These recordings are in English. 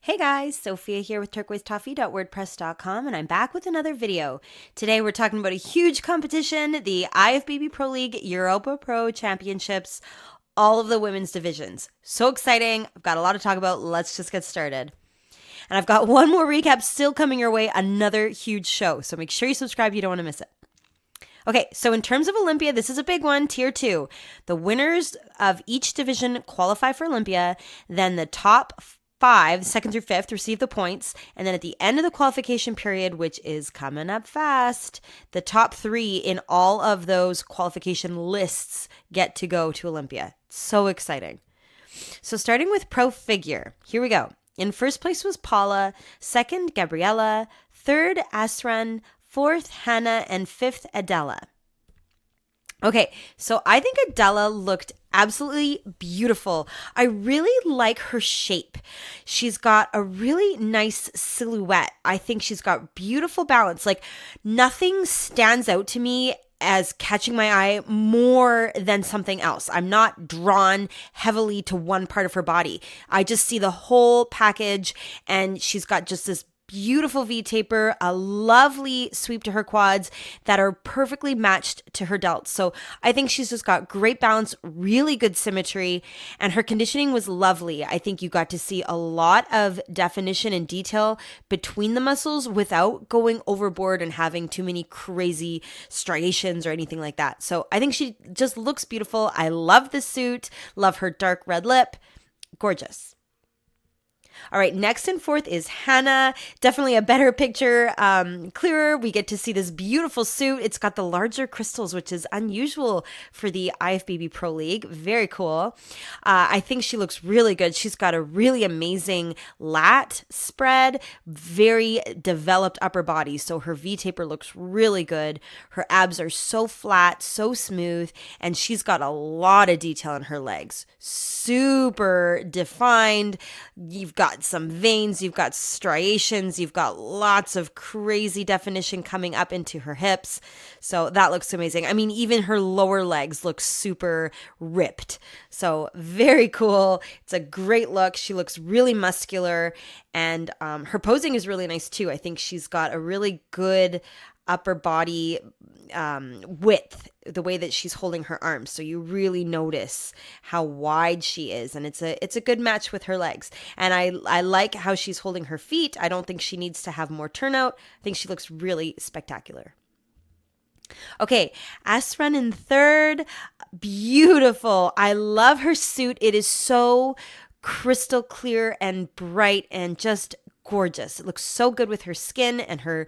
Hey guys, Sophia here with turquoisetoffee.wordpress.com, and I'm back with another video. Today we're talking about a huge competition, the IFBB Pro League Europa Pro Championships, all of the women's divisions. So exciting. I've got a lot to talk about. Let's just get started. And I've got one more recap still coming your way, another huge show. So make sure you subscribe. You don't want to miss it. Okay, so in terms of Olympia, this is a big one, tier 2. The winners of each division qualify for Olympia. Then the top 5, second through fifth, receive the points. And then at the end of the qualification period, which is coming up fast, the top 3 in all of those qualification lists get to go to Olympia. So exciting. So starting with pro figure, here we go. In first place was Paula, second Gabriella, third Asran, fourth Hannah, and fifth Adela. Okay, so I think Adela looked absolutely beautiful. I really like her shape. She's got a really nice silhouette. I think she's got beautiful balance. Like nothing stands out to me as catching my eye more than something else. I'm not drawn heavily to one part of her body. I just see the whole package, and she's got just this beautiful V-taper, a lovely sweep to her quads that are perfectly matched to her delts. So I think she's just got great balance, really good symmetry, and her conditioning was lovely. I think you got to see a lot of definition and detail between the muscles without going overboard and having too many crazy striations or anything like that. So I think she just looks beautiful. I love the suit, love her dark red lip. Gorgeous. All right, next and fourth is Hannah. Definitely a better picture, clearer. We get to see this beautiful suit. It's got the larger crystals, which is unusual for the IFBB Pro League. Very cool. I think she looks really good. She's got a really amazing lat spread, very developed upper body. So her V-taper looks really good. Her abs are so flat, so smooth, and she's got a lot of detail in her legs. Super defined. You've got some veins, you've got striations, you've got lots of crazy definition coming up into her hips. So that looks amazing. I mean, even her lower legs look super ripped. So very cool. It's a great look. She looks really muscular, and her posing is really nice too. I think she's got a really good upper body width, the way that she's holding her arms, so you really notice how wide she is, and it's a good match with her legs. And I like how she's holding her feet. I don't think she needs to have more turnout. I think she looks really spectacular. Okay, Asran in third. Beautiful. I love her suit. It is so crystal clear and bright and just gorgeous. It looks so good with her skin and her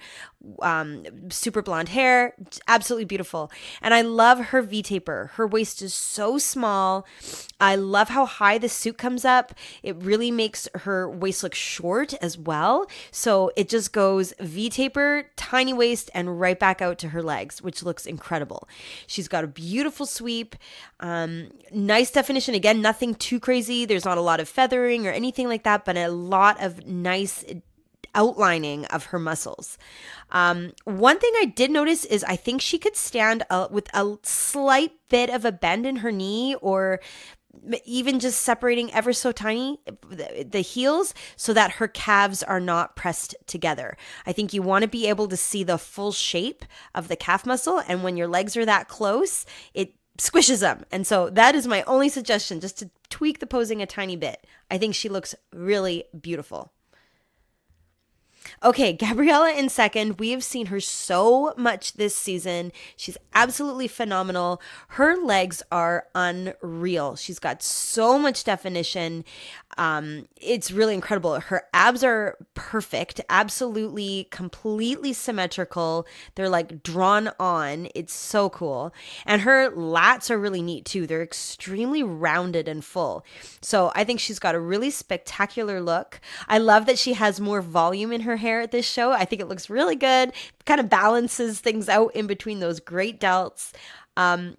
super blonde hair. Absolutely beautiful. And I love her V-taper. Her waist is so small. I love how high the suit comes up. It really makes her waist look short as well. So it just goes V-taper, tiny waist, and right back out to her legs, which looks incredible. She's got a beautiful sweep. Nice definition. Again, nothing too crazy. There's not a lot of feathering or anything like that, but a lot of nice outlining of her muscles. One thing I did notice is I think she could stand with a slight bit of a bend in her knee, or even just separating ever so tiny the heels so that her calves are not pressed together. I think you want to be able to see the full shape of the calf muscle, and when your legs are that close, it squishes them. And so that is my only suggestion, just to tweak the posing a tiny bit. I think she looks really beautiful. Okay, Gabriella in second. We have seen her so much this season. She's absolutely phenomenal. Her legs are unreal. She's got so much definition. It's really incredible. Her abs are perfect, absolutely, completely symmetrical. They're like drawn on. It's so cool. And her lats are really neat too. They're extremely rounded and full. So I think she's got a really spectacular look. I love that she has more volume in her hair at this show. I think it looks really good. Kind of balances things out in between those great delts.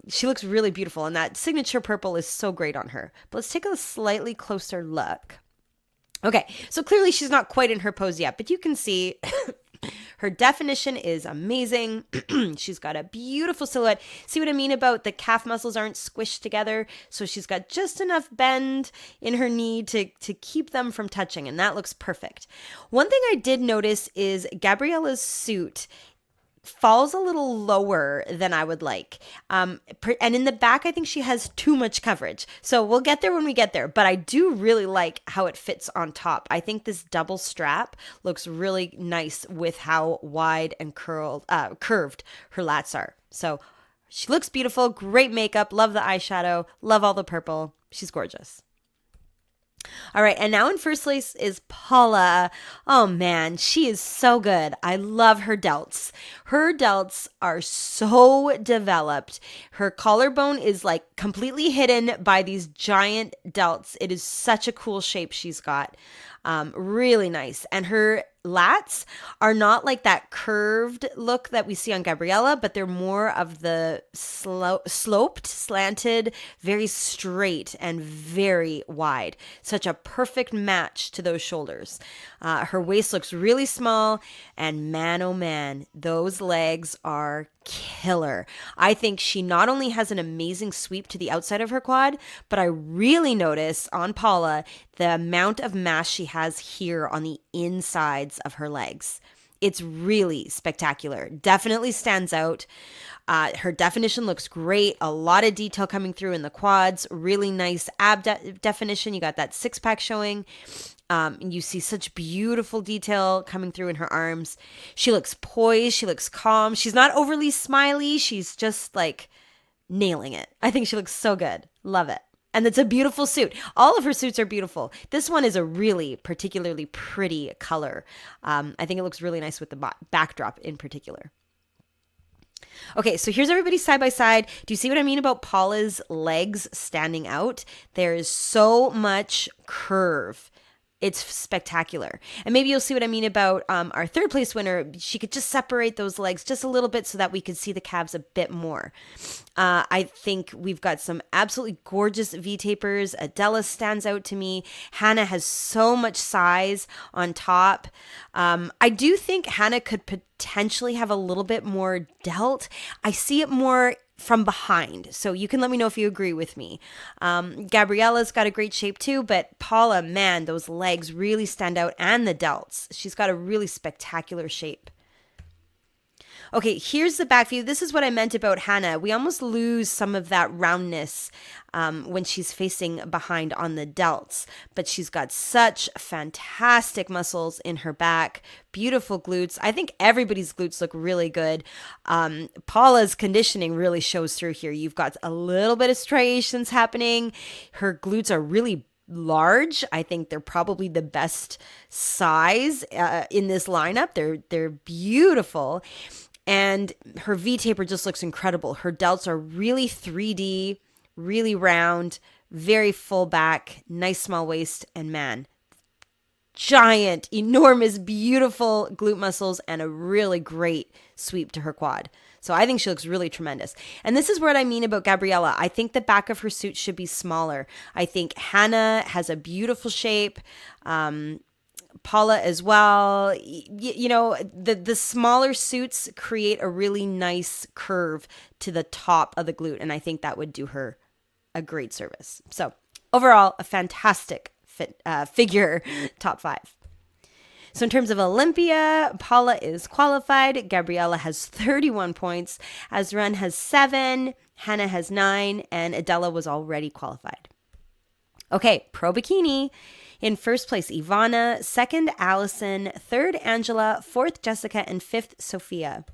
She looks really beautiful, and that signature purple is so great on her. But let's take a slightly closer look. Okay, so clearly she's not quite in her pose yet, but you can see Her definition is amazing. She's got a beautiful silhouette. See what I mean about the calf muscles aren't squished together? So she's got just enough bend in her knee to keep them from touching, and that looks perfect. One thing I did notice is Gabriella's suit falls a little lower than I would like. And in the back, I think she has too much coverage. So we'll get there when we get there. But I do really like how it fits on top. I think this double strap looks really nice with how wide and curved her lats are. So she looks beautiful. Great makeup. Love the eyeshadow. Love all the purple. She's gorgeous. All right, and now in first place is Paula. Oh man, she is so good. I love her delts. Her delts are so developed. Her collarbone is like completely hidden by these giant delts. It is such a cool shape she's got. Really nice. And her lats are not like that curved look that we see on Gabriella, but they're more of the sloped, slanted, very straight and very wide. Such a perfect match to those shoulders. Her waist looks really small, and man, oh man, those legs are killer. I think she not only has an amazing sweep to the outside of her quad, but I really notice on Paula the amount of mass she has here on the insides of her legs. It's really spectacular. Definitely stands out. Her definition looks great. A lot of detail coming through in the quads. Really nice ab definition. You got that six-pack showing. You see such beautiful detail coming through in her arms. She looks poised. She looks calm. She's not overly smiley. She's just like nailing it. I think she looks so good. Love it. And it's a beautiful suit. All of her suits are beautiful. This one is a really particularly pretty color. I think it looks really nice with the backdrop in particular. Okay, so here's everybody side by side. Do you see what I mean about Paula's legs standing out? There is so much curve. It's spectacular. And maybe you'll see what I mean about our third place winner. She could just separate those legs just a little bit so that we could see the calves a bit more. I think we've got some absolutely gorgeous V-tapers. Adela stands out to me. Hannah has so much size on top. I do think Hannah could potentially have a little bit more delt. I see it more from behind. So you can let me know if you agree with me. Gabriella's got a great shape too, but Paula, man, those legs really stand out, and the delts. She's got a really spectacular shape. Okay, here's the back view. This is what I meant about Hannah. We almost lose some of that roundness when she's facing behind on the delts, but she's got such fantastic muscles in her back, beautiful glutes. I think everybody's glutes look really good. Paula's conditioning really shows through here. You've got a little bit of striations happening. Her glutes are really large. I think they're probably the best size in this lineup. They're beautiful. And her V-taper just looks incredible. Her delts are really 3D, really round, very full back, nice small waist, and man, giant, enormous, beautiful glute muscles and a really great sweep to her quad. So I think she looks really tremendous. And this is what I mean about Gabriella. I think the back of her suit should be smaller. I think Hannah has a beautiful shape. Paula as well. You know, the smaller suits create a really nice curve to the top of the glute, and I think that would do her a great service. So overall, a fantastic figure, top 5. So in terms of Olympia, Paula is qualified. Gabriella has 31 points. Azran has 7. Hannah has 9. And Adela was already qualified. Okay, Pro Bikini. In first place, Ivana. Second, Allison. Third, Angela. Fourth, Jessica. And fifth, Sophia.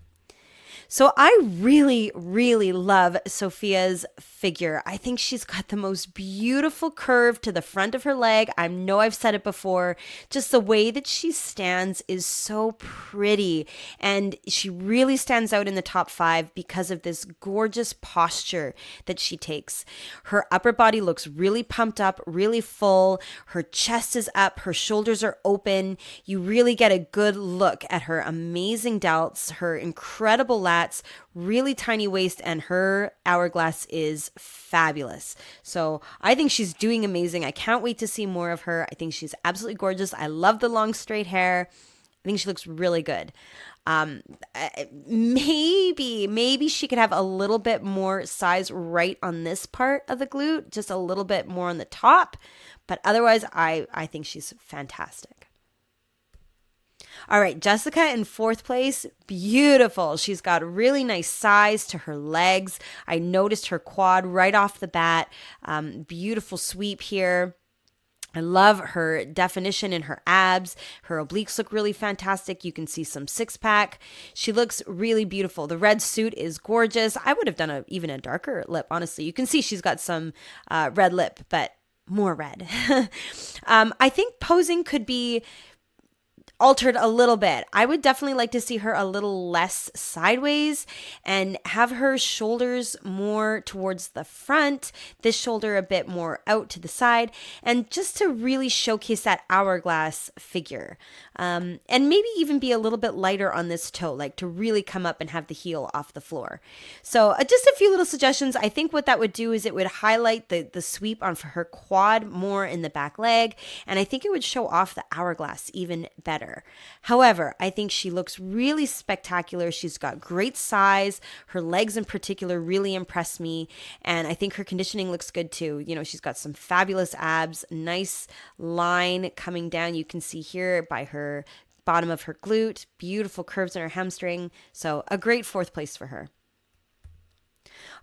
So I really, really love Sophia's figure. I think she's got the most beautiful curve to the front of her leg. I know I've said it before. Just the way that she stands is so pretty. And she really stands out in the top 5 because of this gorgeous posture that she takes. Her upper body looks really pumped up, really full. Her chest is up. Her shoulders are open. You really get a good look at her amazing delts, her incredible lats, really tiny waist, and her hourglass is fabulous. So I think she's doing amazing. I can't wait to see more of her. I think she's absolutely gorgeous. I love the long straight hair. I think she looks really good. Maybe she could have a little bit more size right on this part of the glute, just a little bit more on the top. But otherwise, I think she's fantastic. All right, Jessica in fourth place, beautiful. She's got really nice size to her legs. I noticed her quad right off the bat. Beautiful sweep here. I love her definition in her abs. Her obliques look really fantastic. You can see some six pack. She looks really beautiful. The red suit is gorgeous. I would have done even a darker lip, honestly. You can see she's got some red lip, but more red. I think posing could be altered a little bit. I would definitely like to see her a little less sideways and have her shoulders more towards the front, this shoulder a bit more out to the side, and just to really showcase that hourglass figure. And maybe even be a little bit lighter on this toe, like to really come up and have the heel off the floor. So just a few little suggestions. I think what that would do is it would highlight the sweep on for her quad more in the back leg, and I think it would show off the hourglass even better. However, I think she looks really spectacular. She's got great size. Her legs in particular really impress me. And I think her conditioning looks good too. You know, she's got some fabulous abs, nice line coming down. You can see here by her bottom of her glute, beautiful curves in her hamstring. So a great fourth place for her.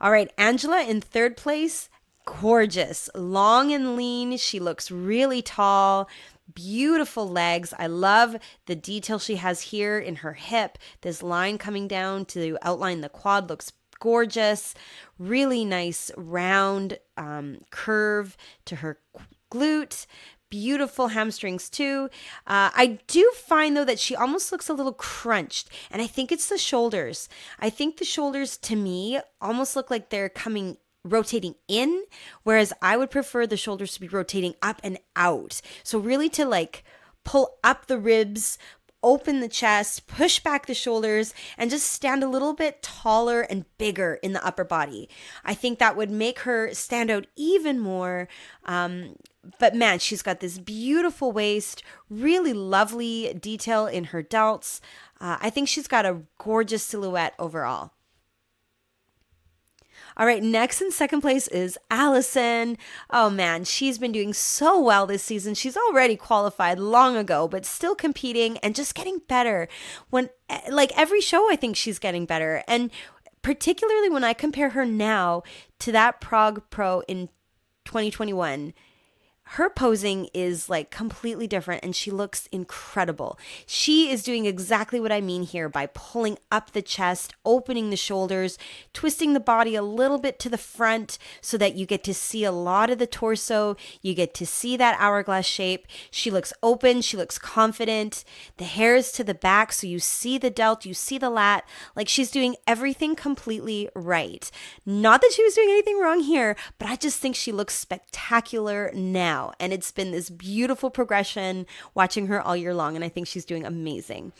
All right, Angela in third place. Gorgeous, long and lean. She looks really tall. Beautiful legs. I love the detail she has here in her hip. This line coming down to outline the quad looks gorgeous. Really nice round curve to her glute. Beautiful hamstrings too. I do find though that she almost looks a little crunched, and I think it's the shoulders. I think the shoulders to me almost look like they're rotating in, whereas I would prefer the shoulders to be rotating up and out. So really to like pull up the ribs, open the chest, push back the shoulders, and just stand a little bit taller and bigger in the upper body. I think that would make her stand out even more. But man, she's got this beautiful waist, really lovely detail in her delts. I think she's got a gorgeous silhouette overall. All right, next in second place is Allison. Oh man, she's been doing so well this season. She's already qualified long ago, but still competing and just getting better. Like every show, I think she's getting better. And particularly when I compare her now to that Prague Pro in 2021, her posing is like completely different and she looks incredible. She is doing exactly what I mean here by pulling up the chest, opening the shoulders, twisting the body a little bit to the front so that you get to see a lot of the torso. You get to see that hourglass shape. She looks open. She looks confident. The hair is to the back so you see the delt, you see the lat. Like she's doing everything completely right. Not that she was doing anything wrong here, but I just think she looks spectacular now. And it's been this beautiful progression watching her all year long. And I think she's doing amazing.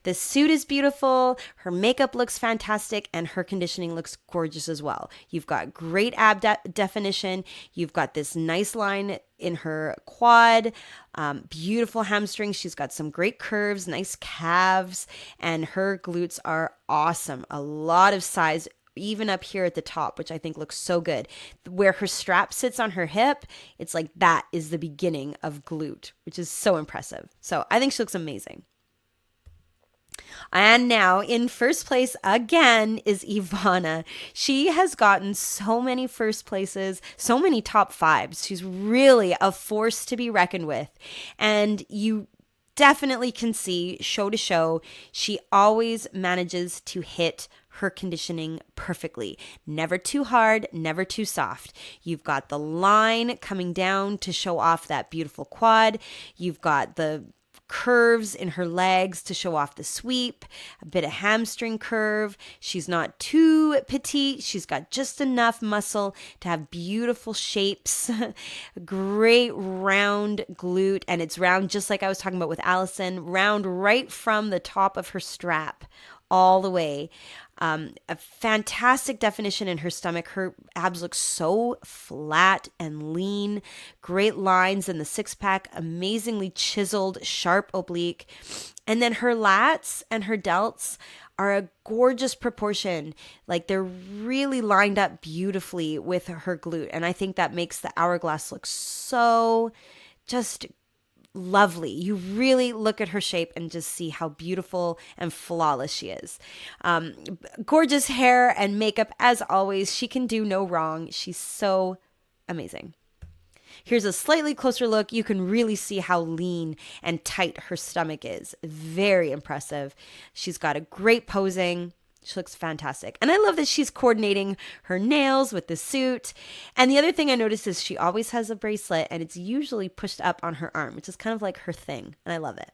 The suit is beautiful. Her makeup looks fantastic. And her conditioning looks gorgeous as well. You've got great ab definition. You've got this nice line in her quad, beautiful hamstrings. She's got some great curves, nice calves, and her glutes are awesome. A lot of size even up here at the top, which I think looks so good. Where her strap sits on her hip, it's like that is the beginning of glute, which is so impressive. So I think she looks amazing. And now in first place again is Ivana. She has gotten so many first places, so many top fives. She's really a force to be reckoned with. And you definitely can see show to show, she always manages to hit her conditioning perfectly. Never too hard, never too soft. You've got the line coming down to show off that beautiful quad. You've got the curves in her legs to show off the sweep, a bit of hamstring curve. She's not too petite. She's got just enough muscle to have beautiful shapes. Great round glute, and it's round just like I was talking about with Allison, round right from the top of her strap all the way. A fantastic definition in her stomach. Her abs look so flat and lean. Great lines in the six pack, amazingly chiseled, sharp oblique. And then her lats and her delts are a gorgeous proportion. Like they're really lined up beautifully with her glute. And I think that makes the hourglass look so just lovely. You really look at her shape and just see how beautiful and flawless she is. Gorgeous hair and makeup as always. She can do no wrong. She's so amazing. Here's a slightly closer look. You can really see how lean and tight her stomach is. Very impressive. She's got a great posing. She looks fantastic. And I love that she's coordinating her nails with the suit. And the other thing I noticed is she always has a bracelet and it's usually pushed up on her arm, which is kind of like her thing. And I love it.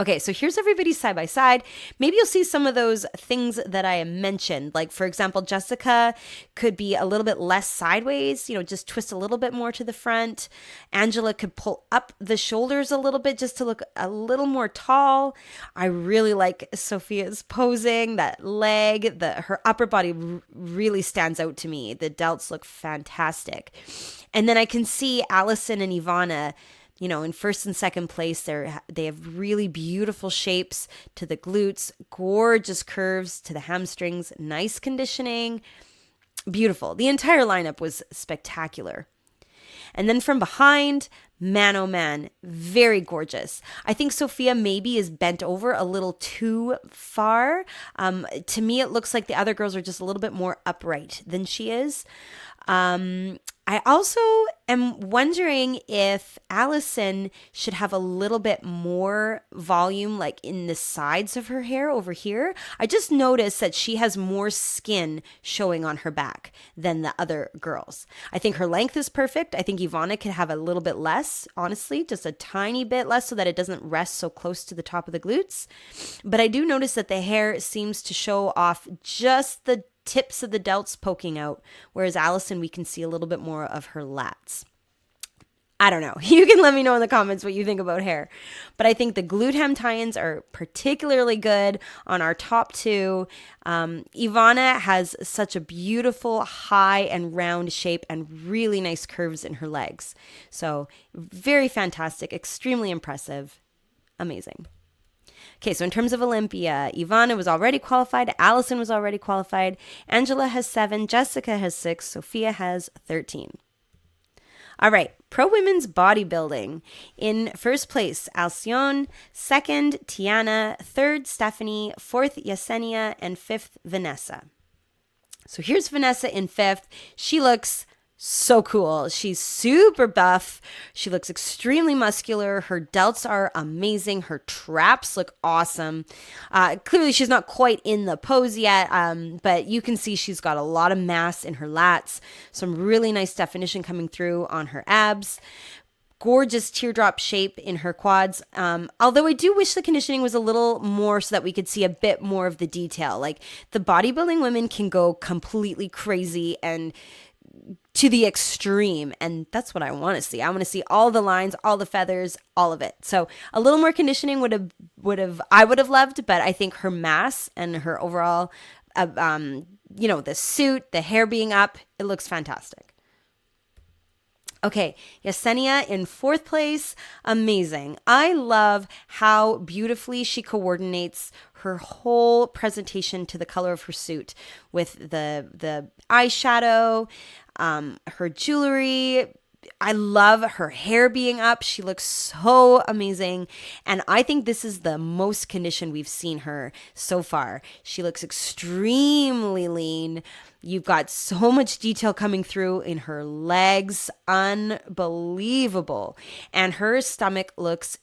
Okay, so here's everybody side by side. Maybe you'll see some of those things that I mentioned. Like, for example, Jessica could be a little bit less sideways, just twist a little bit more to the front. Angela could pull up the shoulders a little bit just to look a little more tall. I really like Sophia's posing, that leg, her upper body really stands out to me. The delts look fantastic. And then I can see Allison and Ivana, in first and second place. They have really beautiful shapes to the glutes, gorgeous curves to the hamstrings, nice conditioning, beautiful. The entire lineup was spectacular. And then from behind, man, oh man, very gorgeous. I think Sophia maybe is bent over a little too far. To me, it looks like the other girls are just a little bit more upright than she is. I also am wondering if Allison should have a little bit more volume, like in the sides of her hair over here. I just noticed that she has more skin showing on her back than the other girls. I think her length is perfect. I think Ivana could have a little bit less, honestly, just a tiny bit less so that it doesn't rest so close to the top of the glutes. But I do notice that the hair seems to show off just the tips of the delts poking out, whereas Allison, we can see a little bit more of her lats. I don't know. You can let me know in the comments what you think about hair. But I think the glute hem tie-ins are particularly good on our top two. Ivana has such a beautiful high and round shape and really nice curves in her legs. So very fantastic, extremely impressive, amazing. Okay, so in terms of Olympia, Ivana was already qualified, Allison was already qualified, Angela has 7, Jessica has 6, Sophia has 13. All right, pro women's bodybuilding. In first place, Alcyon, second, Tiana, third, Stephanie, fourth, Yesenia, and fifth, Vanessa. So here's Vanessa in fifth. She looks so cool. She's super buff. She looks extremely muscular. Her delts are amazing. Her traps look awesome. Clearly, she's not quite in the pose yet, but you can see she's got a lot of mass in her lats. Some really nice definition coming through on her abs. Gorgeous teardrop shape in her quads. Although I do wish the conditioning was a little more so that we could see a bit more of the detail. Like the bodybuilding women can go completely crazy and to the extreme, and that's what I want to see. I want to see all the lines, all the feathers, all of it. So a little more conditioning I would have loved, but I think her mass and her overall, the suit, the hair being up, it looks fantastic. Okay, Yesenia in fourth place, amazing. I love how beautifully she coordinates her whole presentation to the color of her suit with the eyeshadow, her jewelry. I love her hair being up. She looks so amazing. And I think this is the most conditioned we've seen her so far. She looks extremely lean. You've got so much detail coming through in her legs. Unbelievable. And her stomach looks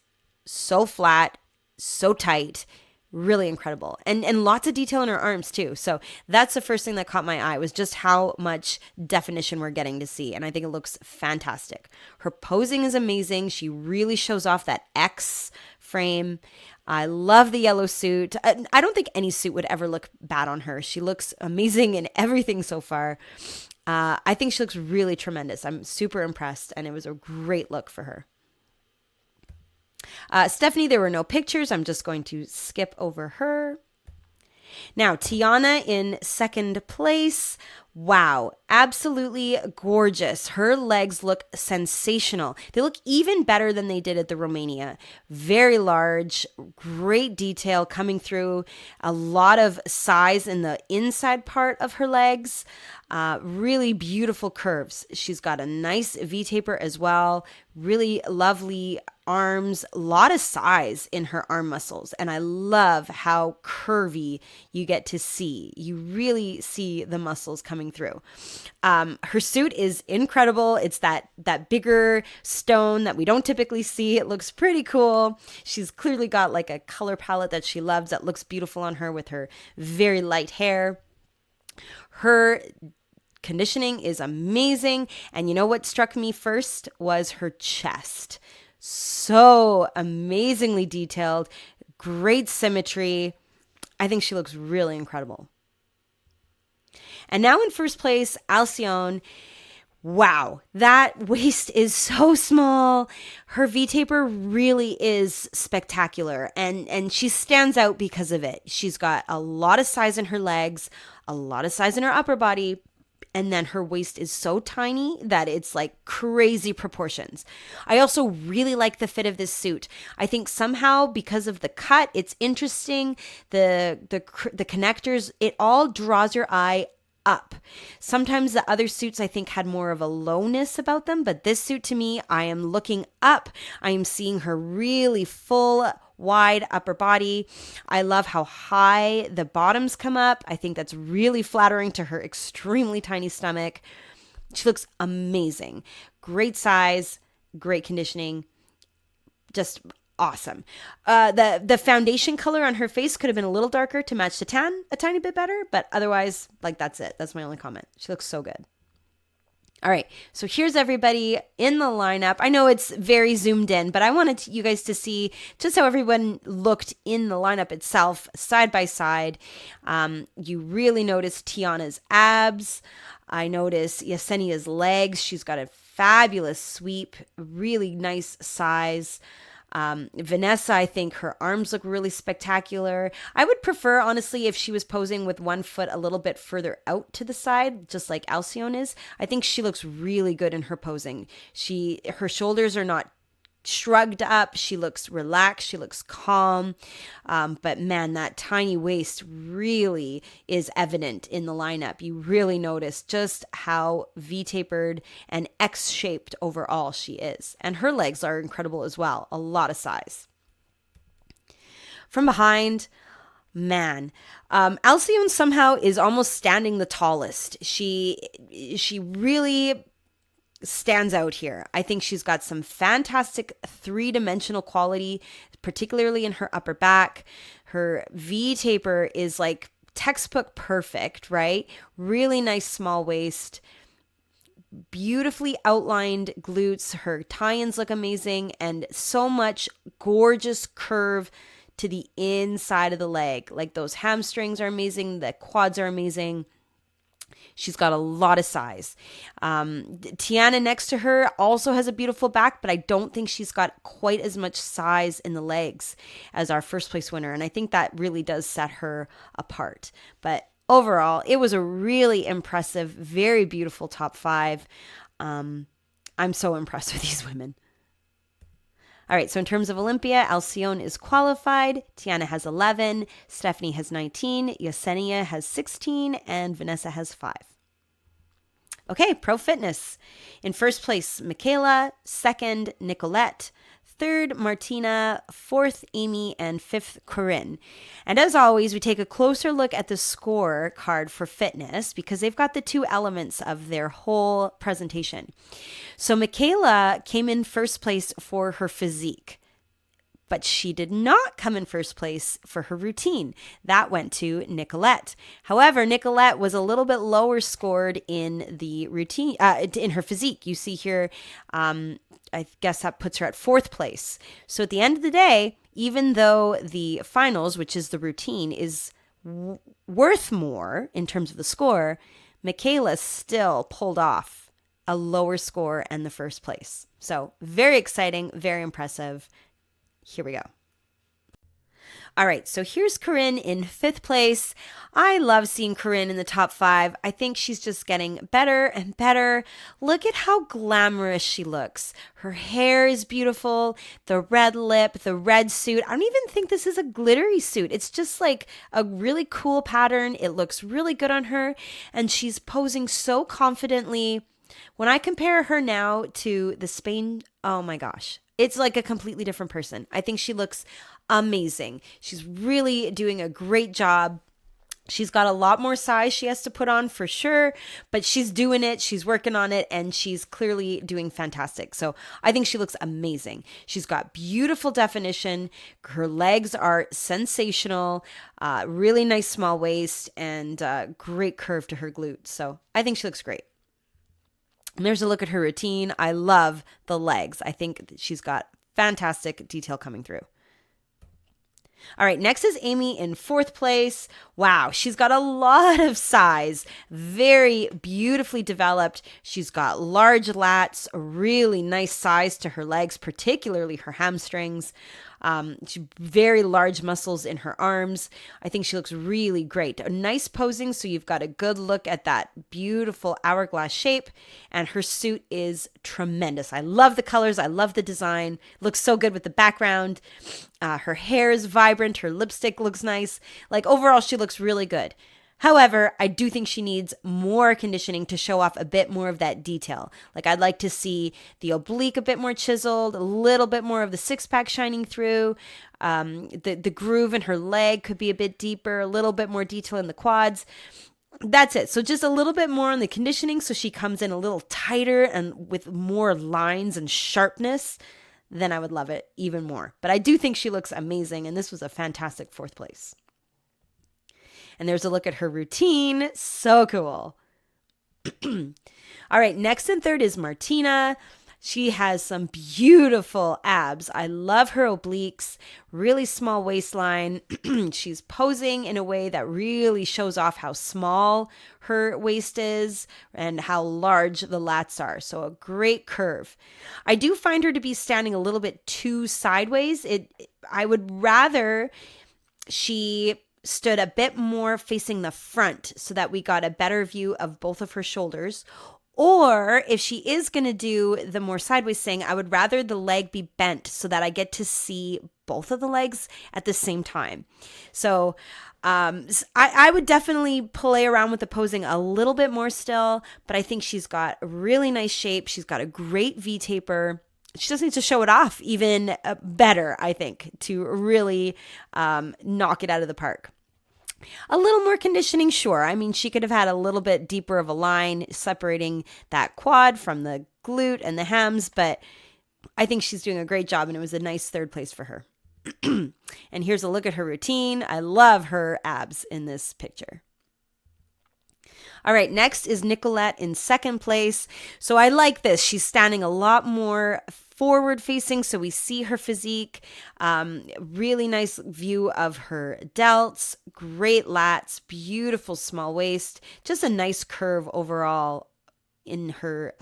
so flat, so tight. Really incredible. And lots of detail in her arms too. So that's the first thing that caught my eye was just how much definition we're getting to see. And I think it looks fantastic. Her posing is amazing. She really shows off that X frame. I love the yellow suit. I don't think any suit would ever look bad on her. She looks amazing in everything so far. I think she looks really tremendous. I'm super impressed, and it was a great look for her. Stephanie, there were no pictures. I'm just going to skip over her. Now, Tiana in second place. Wow, absolutely gorgeous. Her legs look sensational. They look even better than they did at the Romania. Very large, great detail coming through, a lot of size in the inside part of her legs, really beautiful curves. She's got a nice V-taper as well, really lovely arms, a lot of size in her arm muscles. And I love how curvy you get to see. You really see the muscles coming through. Her suit is incredible. It's that bigger stone that we don't typically see. It looks pretty cool. She's clearly got like a color palette that she loves that looks beautiful on her with her very light hair. Her conditioning is amazing. And you know what struck me first was her chest. So amazingly detailed, great symmetry. I think she looks really incredible. And now in first place, Alcyone. Wow, that waist is so small. Her V-taper really is spectacular, and she stands out because of it. She's got a lot of size in her legs, a lot of size in her upper body, and then her waist is so tiny that it's like crazy proportions. I also really like the fit of this suit. I think somehow because of the cut, it's interesting. The connectors, it all draws your eye up. Sometimes the other suits I think had more of a lowness about them, but this suit to me, I am looking up. I am seeing her really full, wide upper body. I love how high the bottoms come up. I think that's really flattering to her extremely tiny stomach. She looks amazing. Great size, great conditioning, just awesome. The foundation color on her face could have been a little darker to match the tan a tiny bit better, but otherwise, like, that's it. That's my only comment. She looks so good. All right, so here's everybody in the lineup. I know it's very zoomed in, but I wanted you guys to see just how everyone looked in the lineup itself, side by side. You really notice Tiana's abs. I notice Yesenia's legs. She's got a fabulous sweep, really nice size. Vanessa, I think her arms look really spectacular. I would prefer, honestly, if she was posing with one foot a little bit further out to the side, just like Alcyone is. I think she looks really good in her posing. Her shoulders are not shrugged up. She looks relaxed. She looks calm. But man, that tiny waist really is evident in the lineup. You really notice just how V-tapered and X-shaped overall she is. And her legs are incredible as well. A lot of size. From behind, man, Alcyone somehow is almost standing the tallest. She really stands out here. I think she's got some fantastic three-dimensional quality, particularly in her upper back. Her V-taper is like textbook perfect, right? Really nice small waist, beautifully outlined glutes. Her tie-ins look amazing, and so much gorgeous curve to the inside of the leg. Like those hamstrings are amazing. The quads are amazing. She's got a lot of size. Tiana next to her also has a beautiful back, but I don't think she's got quite as much size in the legs as our first place winner. And I think that really does set her apart. But overall, it was a really impressive, very beautiful top 5. I'm so impressed with these women. All right, so in terms of Olympia, Alcyone is qualified. Tiana has 11, Stephanie has 19, Yesenia has 16, and Vanessa has 5. Okay, pro fitness. In first place, Michaela. Second, Nicolette. Third, Martina. Fourth, Amy. And fifth, Corinne. And as always, we take a closer look at the score card for fitness because they've got the two elements of their whole presentation. So Michaela came in first place for her physique, but she did not come in first place for her routine. That went to Nicolette. However, Nicolette was a little bit lower scored in the routine, in her physique. You see here, I guess that puts her at fourth place. So at the end of the day, even though the finals, which is the routine, is worth more in terms of the score, Michaela still pulled off a lower score and the first place. So very exciting, very impressive. Here we go. All right, so here's Corinne in 5th place. I love seeing Corinne in the top 5. I think she's just getting better and better. Look at how glamorous she looks. Her hair is beautiful, the red lip, the red suit. I don't even think this is a glittery suit. It's just like a really cool pattern. It looks really good on her, and she's posing so confidently. When I compare her now to the Spain, oh my gosh, it's like a completely different person. I think she looks amazing. She's really doing a great job. She's got a lot more size she has to put on for sure, but she's doing it. She's working on it, and she's clearly doing fantastic. So I think she looks amazing. She's got beautiful definition. Her legs are sensational, really nice small waist, and great curve to her glutes. So I think she looks great. And there's a look at her routine. I love the legs. I think she's got fantastic detail coming through. All right, next is Amy in 4th place. Wow, she's got a lot of size, very beautifully developed. She's got large lats, a really nice size to her legs, particularly her hamstrings. Very large muscles in her arms. I think she looks really great. A nice posing, so you've got a good look at that beautiful hourglass shape, and her suit is tremendous. I love the colors. I love the design. Looks so good with the background. Her hair is vibrant. Her lipstick looks nice. Like overall, she looks really good. However, I do think she needs more conditioning to show off a bit more of that detail. Like I'd like to see the oblique a bit more chiseled, a little bit more of the six-pack shining through. The groove in her leg could be a bit deeper, a little bit more detail in the quads. That's it. So just a little bit more on the conditioning so she comes in a little tighter and with more lines and sharpness. Then I would love it even more. But I do think she looks amazing, and this was a fantastic 4th place. And there's a look at her routine. So cool. All right, next and 3rd is Martina. She has some beautiful abs. I love her obliques, really small waistline. She's posing in a way that really shows off how small her waist is and how large the lats are. So a great curve. I do find her to be standing a little bit too sideways. I would rather she stood a bit more facing the front so that we got a better view of both of her shoulders. Or if she is going to do the more sideways thing, I would rather the leg be bent so that I get to see both of the legs at the same time. So I would definitely play around with the posing a little bit more still, but I think she's got a really nice shape. She's got a great V-taper. She just needs to show it off even better, I think, to really knock it out of the park. A little more conditioning, sure. I mean, she could have had a little bit deeper of a line separating that quad from the glute and the hams, but I think she's doing a great job, and it was a nice 3rd place for her. And here's a look at her routine. I love her abs in this picture. All right, next is Nicolette in 2nd place. So I like this. She's standing a lot more forward facing, so we see her physique. Really nice view of her delts, great lats, beautiful small waist, just a nice curve overall in her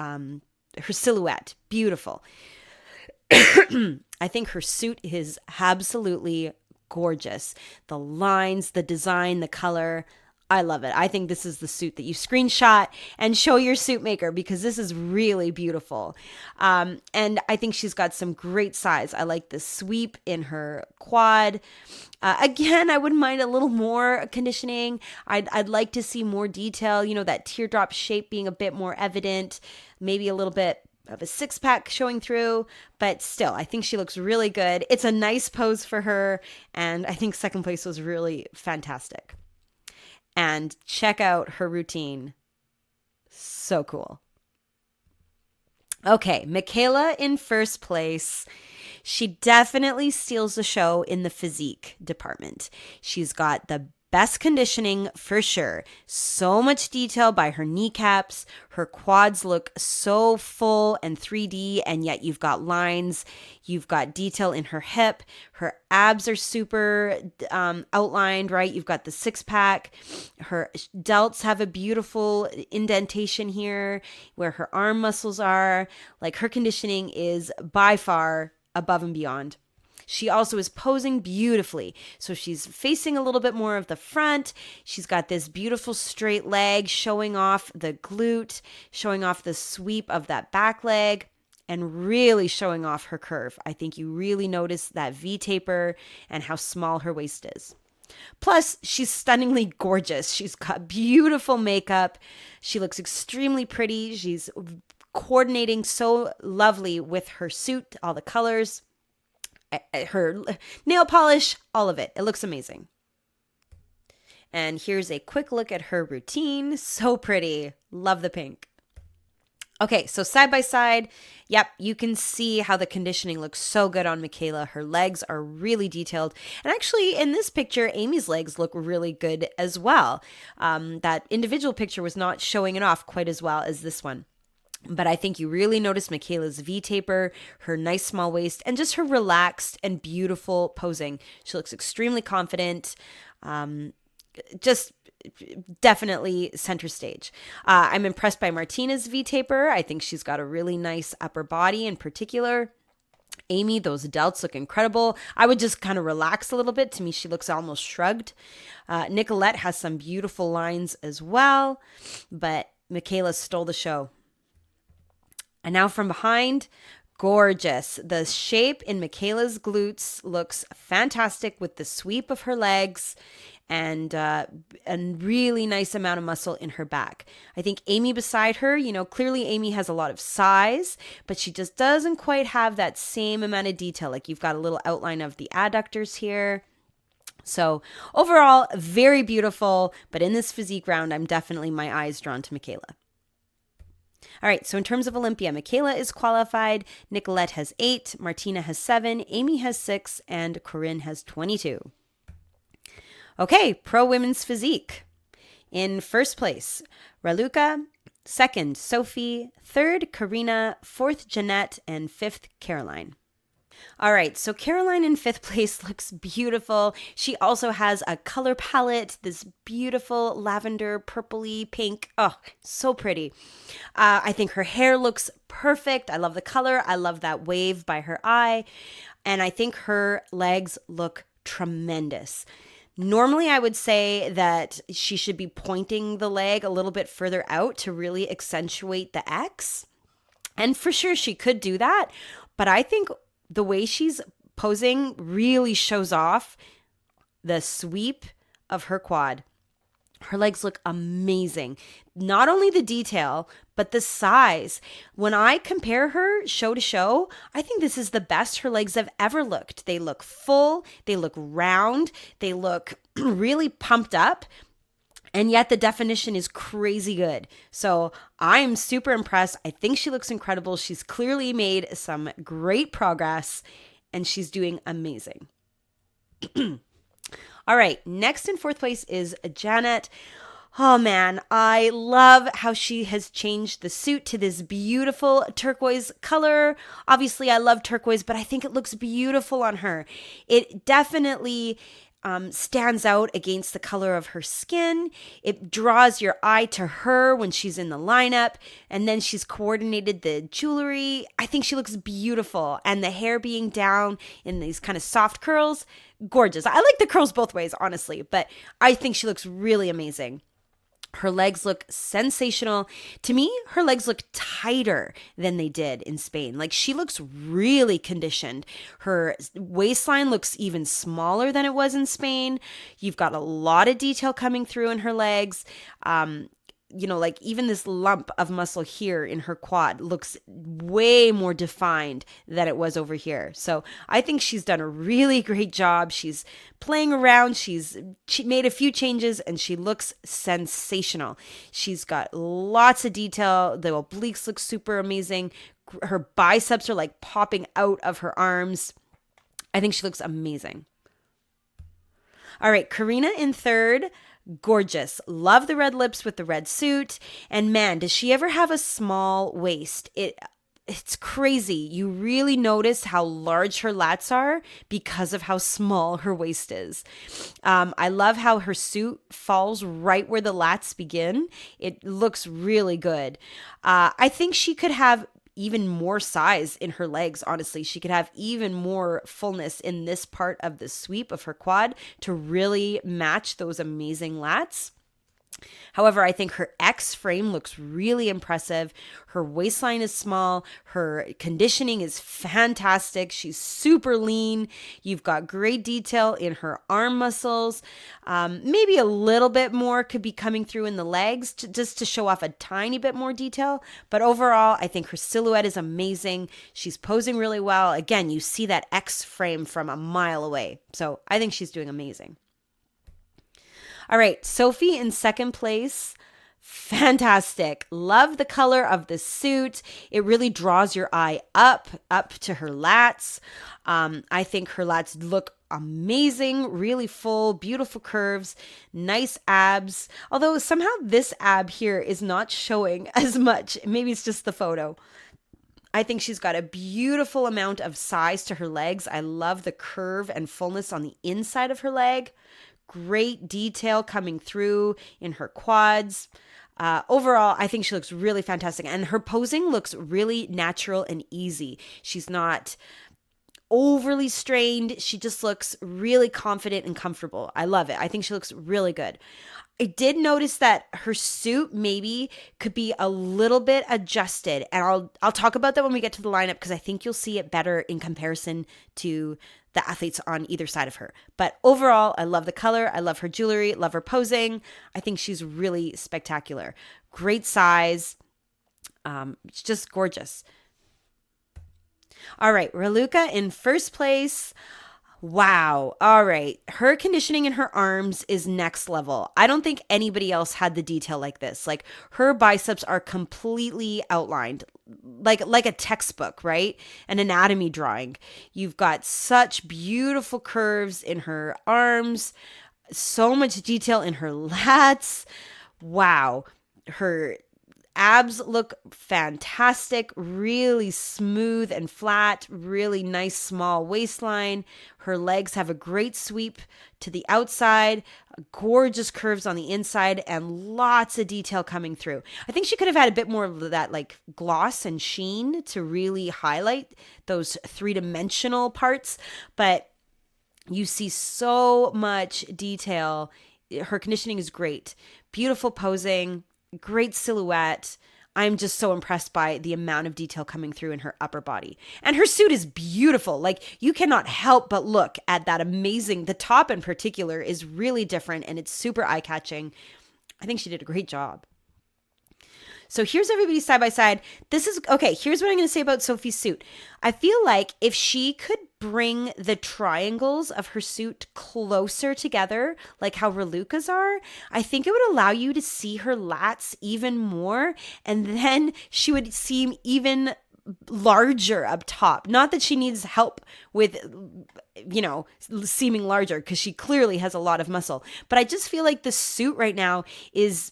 silhouette. Beautiful. I think her suit is absolutely gorgeous. The lines, the design, the color, I love it. I think this is the suit that you screenshot and show your suit maker because this is really beautiful. And I think she's got some great size. I like the sweep in her quad. Again, I wouldn't mind a little more conditioning. I'd like to see more detail, that teardrop shape being a bit more evident, maybe a little bit of a 6-pack showing through, but still, I think she looks really good. It's a nice pose for her, and I think 2nd place was really fantastic. And check out her routine. So cool. Okay, Michaela in 1st place. She definitely steals the show in the physique department. She's got the best conditioning for sure. So much detail by her kneecaps. Her quads look so full and 3D, and yet you've got lines. You've got detail in her hip. Her abs are super outlined, right? You've got the 6-pack. Her delts have a beautiful indentation here where her arm muscles are. Like, her conditioning is by far above and beyond. She also is posing beautifully. So she's facing a little bit more of the front. She's got this beautiful straight leg showing off the glute, showing off the sweep of that back leg, and really showing off her curve. I think you really notice that V taper and how small her waist is. Plus, she's stunningly gorgeous. She's got beautiful makeup. She looks extremely pretty. She's coordinating so lovely with her suit, all the colors, her nail polish, all of it. It looks amazing. And here's a quick look at her routine. So pretty. Love the pink. Okay, so side by side, yep, you can see how the conditioning looks so good on Michaela. Her legs are really detailed. And actually, in this picture, Amy's legs look really good as well. That individual picture was not showing it off quite as well as this one. But I think you really notice Michaela's V taper, her nice small waist, and just her relaxed and beautiful posing. She looks extremely confident. Just definitely center stage. I'm impressed by Martina's V taper. I think she's got a really nice upper body in particular. Amy, those delts look incredible. I would just kind of relax a little bit. To me, she looks almost shrugged. Nicolette has some beautiful lines as well, but Michaela stole the show. And now from behind, gorgeous. The shape in Michaela's glutes looks fantastic with the sweep of her legs and a really nice amount of muscle in her back. I think Amy beside her, clearly Amy has a lot of size, but she just doesn't quite have that same amount of detail. Like you've got a little outline of the adductors here. So overall, very beautiful, but in this physique round, I'm definitely my eyes drawn to Michaela. All right, so in terms of Olympia, Michaela is qualified, Nicolette has 8, Martina has 7, Amy has 6, and Corinne has 22. Okay, pro women's physique. In first place, Raluca, second, Sophie, third, Karina, fourth, Jeanette, and fifth, Caroline. All right, so Caroline in fifth place looks beautiful. She also has a color palette, this beautiful lavender, purpley pink. Oh, so pretty. I think her hair looks perfect. I love the color. I love that wave by her eye. And I think her legs look tremendous. Normally, I would say that she should be pointing the leg a little bit further out to really accentuate the X. And for sure, she could do that. But I think the way she's posing really shows off the sweep of her quad. Her legs look amazing. Not only the detail, but the size. When I compare her show to show, I think this is the best her legs have ever looked. They look full, they look round, they look really pumped up. And yet the definition is crazy good. So I'm super impressed. I think she looks incredible. She's clearly made some great progress and she's doing amazing. All right, next in fourth place is Janet. Oh man, I love how she has changed the suit to this beautiful turquoise color. Obviously, I love turquoise, but I think it looks beautiful on her. It definitely stands out against the color of her skin. It draws your eye to her when she's in the lineup, and then she's coordinated the jewelry. I think she looks beautiful, and the hair being down in these kind of soft curls, gorgeous. I like the curls both ways, honestly, but I think she looks really amazing. Her legs look sensational. To me, her legs look tighter than they did in Spain. Like she looks really conditioned. Her waistline looks even smaller than it was in Spain. You've got a lot of detail coming through in her legs. Like even this lump of muscle here in her quad looks way more defined than it was over here. So I think she's done a really great job. She's playing around. She made a few changes and she looks sensational. She's got lots of detail. The obliques look super amazing. Her biceps are like popping out of her arms. I think she looks amazing. All right, Karina in third. Gorgeous. Love the red lips with the red suit. And man, does she ever have a small waist? It's crazy. You really notice how large her lats are because of how small her waist is. I love how her suit falls right where the lats begin. It looks really good. I think she could have even more size in her legs. Honestly, she could have even more fullness in this part of the sweep of her quad to really match those amazing lats. However, I think her X frame looks really impressive. Her waistline is small. Her conditioning is fantastic. She's super lean. You've got great detail in her arm muscles. Maybe a little bit more could be coming through in the legs just to show off a tiny bit more detail. But overall, I think her silhouette is amazing. She's posing really well. Again, you see that X frame from a mile away. So I think she's doing amazing. All right, Sophie in second place. Fantastic. Love the color of the suit. It really draws your eye up to her lats. I think her lats look amazing, really full, beautiful curves, nice abs. Although somehow this ab here is not showing as much. Maybe it's just the photo. I think she's got a beautiful amount of size to her legs. I love the curve and fullness on the inside of her leg. Great detail coming through in her quads. Overall, I think she looks really fantastic. And her posing looks really natural and easy. She's not overly strained. She just looks really confident and comfortable. I love it. I think she looks really good. I did notice that her suit maybe could be a little bit adjusted. And I'll talk about that when we get to the lineup because I think you'll see it better in comparison to the athletes on either side of her. But overall, I love the color. I love her jewelry, love her posing. I think she's really spectacular. Great size. It's just gorgeous. All right, Raluca in first place. Wow. All right. Her conditioning in her arms is next level. I don't think anybody else had the detail like this. Like her biceps are completely outlined, like a textbook, right? An anatomy drawing. You've got such beautiful curves in her arms, so much detail in her lats. Wow. Her abs look fantastic, really smooth and flat, really nice small waistline. Her legs have a great sweep to the outside, gorgeous curves on the inside, and lots of detail coming through. I think she could have had a bit more of that like gloss and sheen to really highlight those three-dimensional parts, but you see so much detail. Her conditioning is great. Beautiful posing. Great silhouette. I'm just so impressed by the amount of detail coming through in her upper body. And her suit is beautiful. Like you cannot help but look at that amazing, the top in particular is really different and it's super eye-catching. I think she did a great job. So here's everybody side by side. Here's what I'm going to say about Sophie's suit. I feel like if she could bring the triangles of her suit closer together, like how Raluca's are, I think it would allow you to see her lats even more. And then she would seem even larger up top. Not that she needs help with, seeming larger because she clearly has a lot of muscle. But I just feel like the suit right now is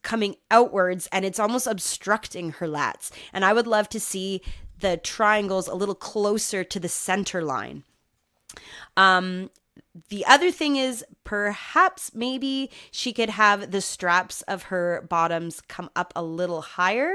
coming outwards and it's almost obstructing her lats. And I would love to see the triangles a little closer to the center line. The other thing is perhaps maybe she could have the straps of her bottoms come up a little higher.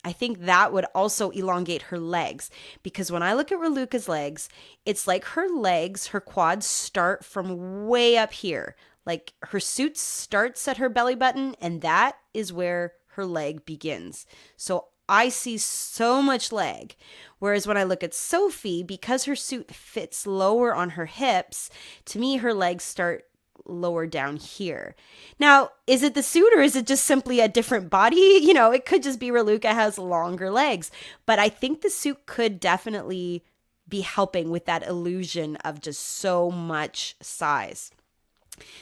I think that would also elongate her legs because when I look at Raluca's legs, it's like her quads start from way up here. Like her suit starts at her belly button and that is where her leg begins. So I see so much leg. Whereas when I look at Sophie, because her suit fits lower on her hips, to me, her legs start lower down here. Now, is it the suit or is it just simply a different body? It could just be Raluca has longer legs, but I think the suit could definitely be helping with that illusion of just so much size.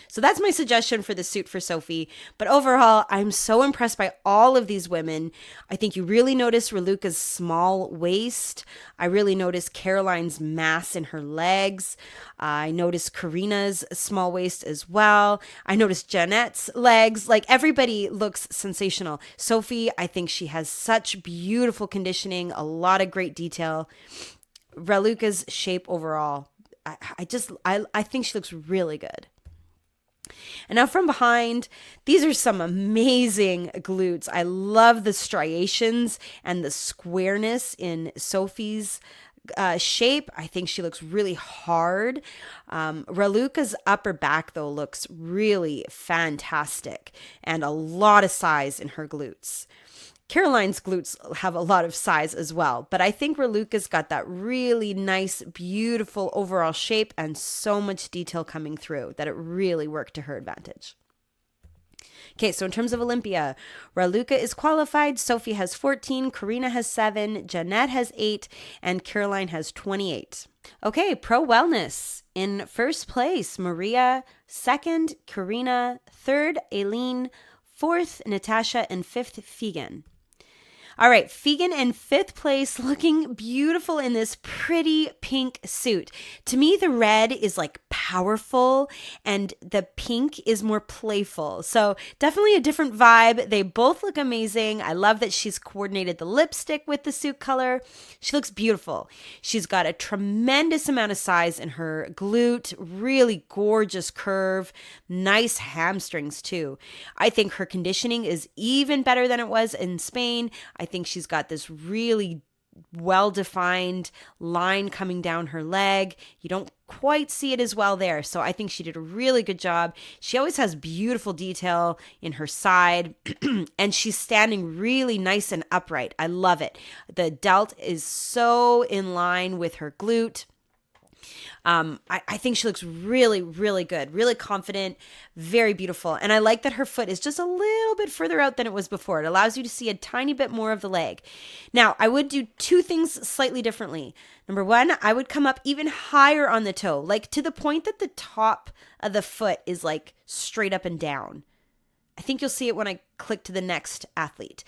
So that's my suggestion for the suit for Sophie. But overall, I'm so impressed by all of these women. I think you really notice Raluca's small waist. I really notice Caroline's mass in her legs. I noticed Karina's small waist as well. I noticed Jeanette's legs. Like everybody looks sensational. Sophie, I think she has such beautiful conditioning, a lot of great detail. Raluca's shape overall, I think she looks really good. And now from behind, these are some amazing glutes. I love the striations and the squareness in Sophie's shape. I think she looks really hard. Raluca's upper back, though, looks really fantastic and a lot of size in her glutes. Caroline's glutes have a lot of size as well, but I think Raluca's got that really nice, beautiful overall shape and so much detail coming through that it really worked to her advantage. Okay, so in terms of Olympia, Raluca is qualified, Sophie has 14, Karina has 7, Jeanette has 8, and Caroline has 28. Okay, pro wellness. In first place, Maria, second, Karina, third, Aileen, fourth, Natasha, and fifth, Fegan. All right, Fegan in fifth place, looking beautiful in this pretty pink suit. To me, the red is like powerful and the pink is more playful. So definitely a different vibe. They both look amazing. I love that she's coordinated the lipstick with the suit color. She looks beautiful. She's got a tremendous amount of size in her glute, really gorgeous curve, nice hamstrings too. I think her conditioning is even better than it was in Spain. I think she's got this really well-defined line coming down her leg. You don't quite see it as well there. So I think she did a really good job. She always has beautiful detail in her side and she's standing really nice and upright. I love it. The delt is so in line with her glute. I think she looks really, really good, really confident, very beautiful. And I like that her foot is just a little bit further out than it was before. It allows you to see a tiny bit more of the leg. Now, I would do two things slightly differently. Number one, I would come up even higher on the toe, like to the point that the top of the foot is like straight up and down. I think you'll see it when I click to the next athlete.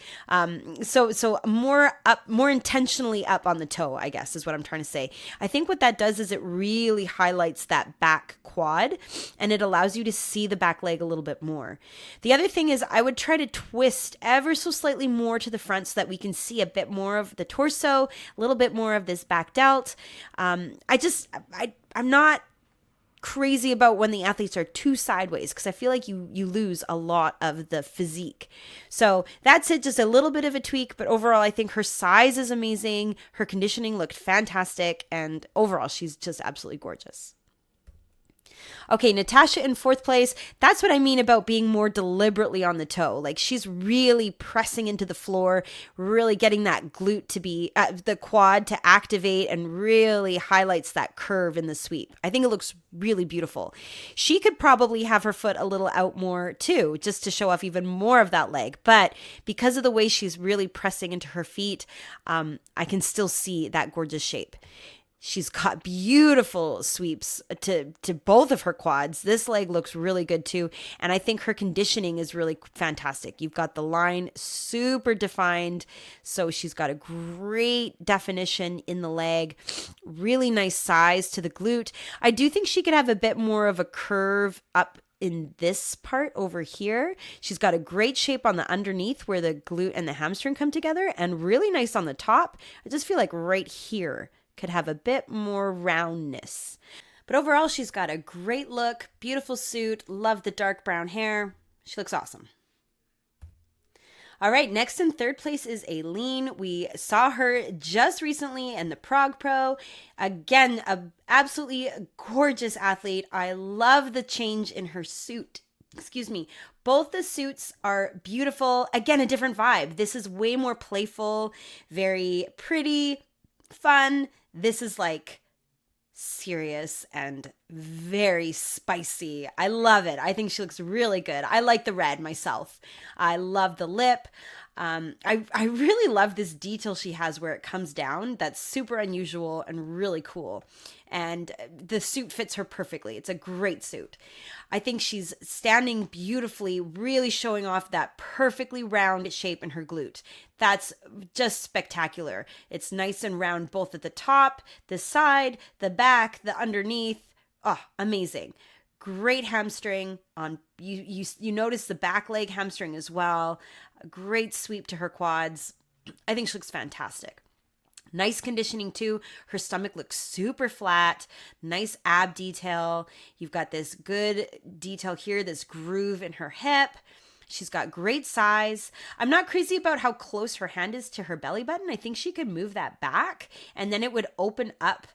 So more up, more intentionally up on the toe, I guess is what I'm trying to say. I think what that does is it really highlights that back quad and it allows you to see the back leg a little bit more. The other thing is I would try to twist ever so slightly more to the front so that we can see a bit more of the torso, a little bit more of this back delt. I'm not crazy about when the athletes are too sideways because I feel like you lose a lot of the physique. So that's it, just a little bit of a tweak, but overall I think her size is amazing, her conditioning looked fantastic, and overall she's just absolutely gorgeous. Okay, Natasha in fourth place. That's what I mean about being more deliberately on the toe. Like she's really pressing into the floor, really getting that glute to be, the quad to activate and really highlights that curve in the sweep. I think it looks really beautiful. She could probably have her foot a little out more too, just to show off even more of that leg. But because of the way she's really pressing into her feet, I can still see that gorgeous shape. She's got beautiful sweeps to both of her quads. This leg looks really good too. And I think her conditioning is really fantastic. You've got the line super defined. So she's got a great definition in the leg, really nice size to the glute. I do think she could have a bit more of a curve up in this part over here. She's got a great shape on the underneath where the glute and the hamstring come together and really nice on the top. I just feel like right here could have a bit more roundness. But overall, she's got a great look, beautiful suit, love the dark brown hair. She looks awesome. All right, next in third place is Aileen. We saw her just recently in the Prague Pro. Again, a absolutely gorgeous athlete. I love the change in her suit. Excuse me. Both the suits are beautiful. Again, a different vibe. This is way more playful, very pretty, fun. This is like serious and very spicy. I love it. I think she looks really good. I like the red myself. I love the lip. I really love this detail she has where it comes down. That's super unusual and really cool. And the suit fits her perfectly. It's a great suit. I think she's standing beautifully, really showing off that perfectly round shape in her glute. That's just spectacular. It's nice and round both at the top, the side, the back, the underneath. Oh, amazing. Great hamstring on you notice the back leg hamstring as well. A great sweep to her quads. I think she looks fantastic. Nice conditioning too. Her stomach looks super flat, nice ab detail. You've got this good detail here, this groove in her hip. She's got great size. I'm not crazy about how close her hand is to her belly button. I think she could move that back and then it would open up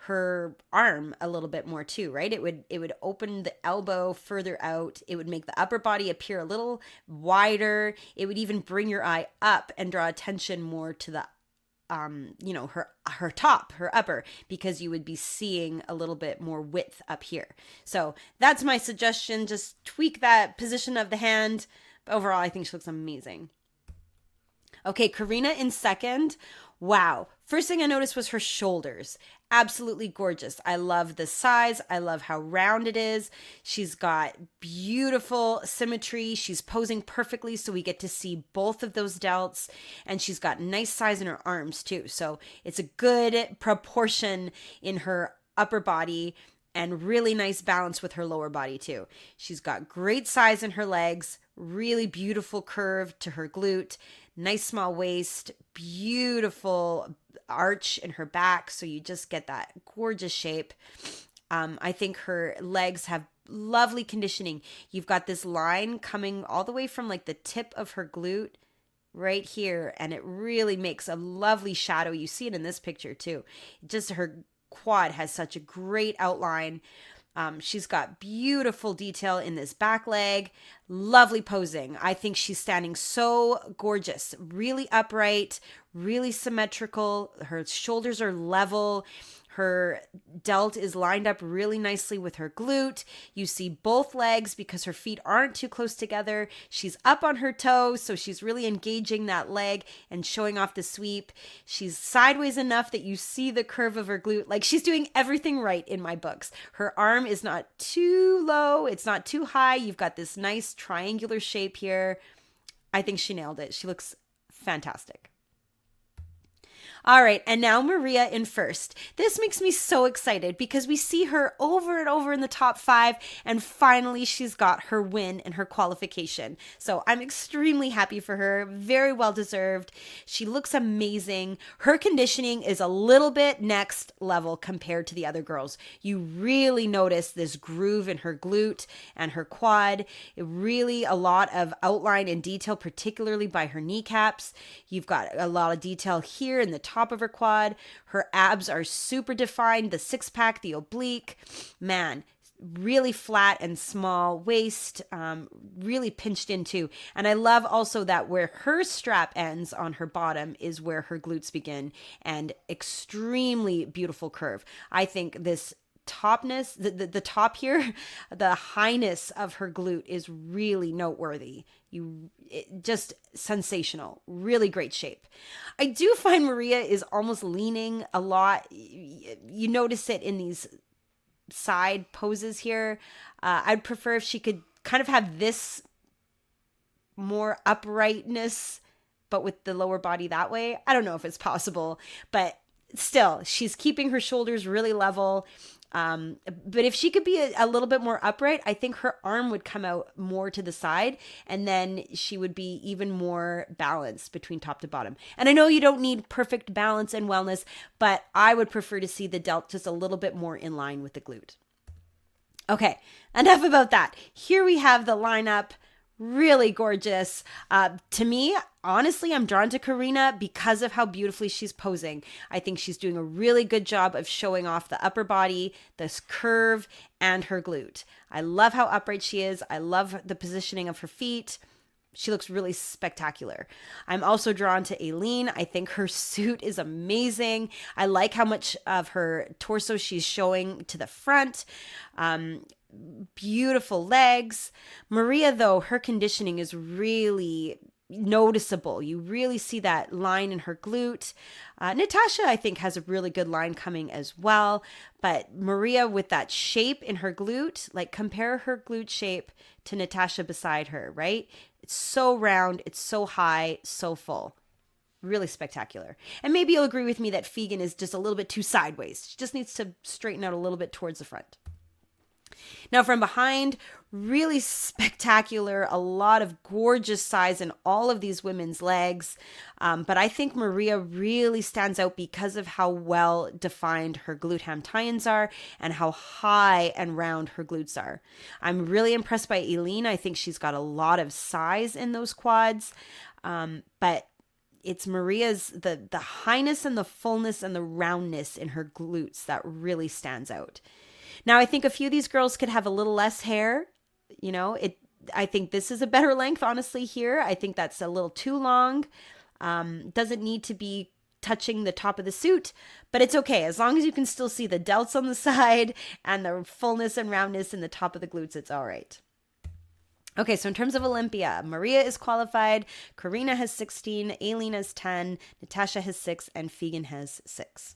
her arm a little bit more too, right? It would open the elbow further out. It would make the upper body appear a little wider. It would even bring your eye up and draw attention more to the her top, her upper, because you would be seeing a little bit more width up here. So that's my suggestion. Just tweak that position of the hand. But overall, I think she looks amazing. Okay, Karina in second. Wow. First thing I noticed was her shoulders. Absolutely gorgeous. I love the size. I love how round it is. She's got beautiful symmetry. She's posing perfectly, so we get to see both of those delts. And she's got nice size in her arms too. So it's a good proportion in her upper body and really nice balance with her lower body too. She's got great size in her legs, really beautiful curve to her glute, nice small waist, beautiful arch in her back. So you just get that gorgeous shape. I think her legs have lovely conditioning. You've got this line coming all the way from like the tip of her glute right here. And it really makes a lovely shadow. You see it in this picture too. Just her quad has such a great outline. She's got beautiful detail in this back leg, lovely posing. I think she's standing so gorgeous, really upright, really symmetrical. Her shoulders are level. Her delt is lined up really nicely with her glute. You see both legs because her feet aren't too close together. She's up on her toes, so she's really engaging that leg and showing off the sweep. She's sideways enough that you see the curve of her glute. Like, she's doing everything right in my books. Her arm is not too low. It's not too high. You've got this nice triangular shape here. I think she nailed it. She looks fantastic. All right, and now Maria in first. This makes me so excited because we see her over and over in the top 5, and finally she's got her win and her qualification. So I'm extremely happy for her, very well deserved. She looks amazing. Her conditioning is a little bit next level compared to the other girls. You really notice this groove in her glute and her quad. Really a lot of outline and detail, particularly by her kneecaps. You've got a lot of detail here in the top of her quad. Her abs are super defined, the six pack, the oblique, man, really flat and small waist, really pinched in too. And I love also that where her strap ends on her bottom is where her glutes begin, and extremely beautiful curve. I think this topness, the top here, the highness of her glute is really noteworthy. Just sensational, really great shape. I do find Maria is almost leaning a lot. You notice it in these side poses here. I'd prefer if she could kind of have this more uprightness, but with the lower body that way. I don't know if it's possible, but still, she's keeping her shoulders really level. But if she could be a little bit more upright, I think her arm would come out more to the side, and then she would be even more balanced between top to bottom. And I know you don't need perfect balance and wellness, but I would prefer to see the delt just a little bit more in line with the glute. Okay, enough about that. Here we have the lineup. Really gorgeous. To me, honestly, I'm drawn to Karina because of how beautifully she's posing. I think she's doing a really good job of showing off the upper body, this curve, and her glute. I love how upright she is. I love the positioning of her feet. She looks really spectacular. I'm also drawn to Aileen. I think her suit is amazing. I like how much of her torso she's showing to the front. Beautiful legs. Maria, though, her conditioning is really noticeable. You really see that line in her glute. Natasha, I think, has a really good line coming as well. But Maria, with that shape in her glute, like compare her glute shape to Natasha beside her, right? It's so round, it's so high, so full. Really spectacular. And maybe you'll agree with me that Fegan is just a little bit too sideways. She just needs to straighten out a little bit towards the front. Now from behind, really spectacular, a lot of gorgeous size in all of these women's legs. But I think Maria really stands out because of how well defined her glute ham tie-ins are and how high and round her glutes are. I'm really impressed by Eileen. I think she's got a lot of size in those quads. But it's Maria's the highness and the fullness and the roundness in her glutes that really stands out. Now, I think a few of these girls could have a little less hair. I think this is a better length, honestly, here. I think that's a little too long. Doesn't need to be touching the top of the suit, but it's okay. As long as you can still see the delts on the side and the fullness and roundness in the top of the glutes, it's all right. Okay, so in terms of Olympia, Maria is qualified, Karina has 16, Aileen has 10, Natasha has 6, and Fegan has 6.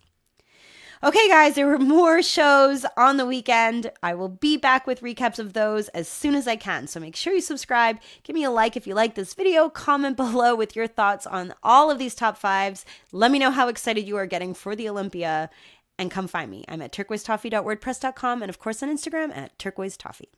Okay, guys, there were more shows on the weekend. I will be back with recaps of those as soon as I can. So make sure you subscribe. Give me a like if you like this video. Comment below with your thoughts on all of these top 5s. Let me know how excited you are getting for the Olympia. And come find me. I'm at turquoisetoffee.wordpress.com and, of course, on Instagram at turquoisetoffee.